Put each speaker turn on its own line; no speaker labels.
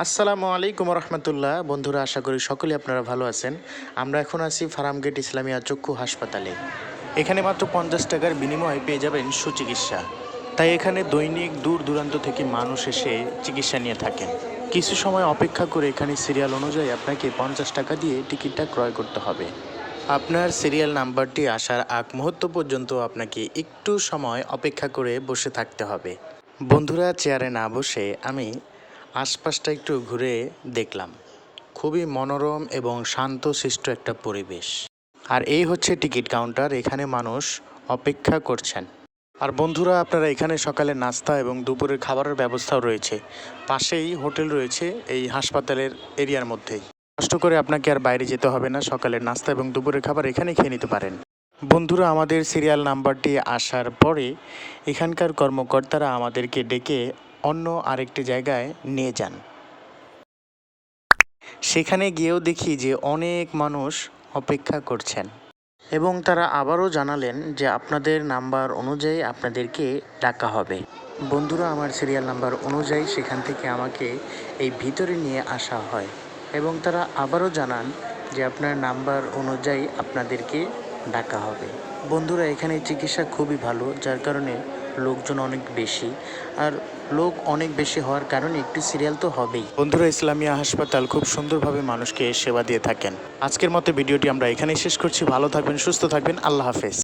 আসসালামু আলাইকুম রহমতুল্লাহ। বন্ধুরা, আশা করি সকলে আপনারা ভালো আছেন। আমরা এখন আছি ফার্মগেট ইসলামিয়া চক্ষু হাসপাতালে। এখানে মাত্র 50 টাকার বিনিময়ে পেয়ে যাবেন সুচিকিৎসা। তাই এখানে দৈনিক দূর দূরান্ত থেকে মানুষ এসে চিকিৎসা নিয়ে থাকেন। কিছু সময় অপেক্ষা করে এখানে সিরিয়াল অনুযায়ী আপনাকে 50 টাকা দিয়ে টিকিটটা ক্রয় করতে হবে। আপনার সিরিয়াল নাম্বারটি আসার আগ মুহূর্ত পর্যন্ত আপনাকে একটু সময় অপেক্ষা করে বসে থাকতে হবে। বন্ধুরা, চেয়ারে না বসে আমি আশপাশটা একটু ঘুরে দেখলাম। খুবই মনোরম এবং শান্তশিষ্ট একটা পরিবেশ। আর এই হচ্ছে টিকিট কাউন্টার, এখানে মানুষ অপেক্ষা করছেন। আর বন্ধুরা, আপনারা এখানে সকালে নাস্তা এবং দুপুরের খাবারের ব্যবস্থাও রয়েছে। পাশেই হোটেল রয়েছে এই হাসপাতালের এরিয়ার মধ্যেই। কষ্ট করে আপনাকে আর বাইরে যেতে হবে না, সকালের নাস্তা এবং দুপুরের খাবার এখানেই খেয়ে নিতে পারেন। বন্ধুরা, আমাদের সিরিয়াল নাম্বারটি আসার পরে এখানকার কর্মকর্তারা আমাদেরকে ডেকে অন্য আরেকটি জায়গায় নিয়ে যান। সেখানে গিয়েও দেখি যে অনেক মানুষ অপেক্ষা করছেন এবং তারা আবারও জানালেন যে আপনাদের নাম্বার অনুযায়ী আপনাদেরকে ডাকা হবে। বন্ধুরা, আমার সিরিয়াল নাম্বার অনুযায়ী সেখান থেকে আমাকে এই ভিতরে নিয়ে আসা হয় এবং তারা আবারও জানান যে আপনার নাম্বার অনুযায়ী আপনাদেরকে ডাকা হবে। বন্ধুরা, এখানে চিকিৎসা খুবই ভালো, যার কারণে লোকজন অনেক বেশি। আর লোক অনেক বেশি হওয়ার কারণে একটু সিরিয়াল তো হবেই। বন্ধুরা, ইসলামিয়া হাসপাতাল খুব সুন্দরভাবে মানুষকে সেবা দিয়ে থাকেন। আজকের মতো ভিডিওটি আমরা এখানেই শেষ করছি। ভালো থাকবেন, সুস্থ থাকবেন। আল্লাহ হাফেজ।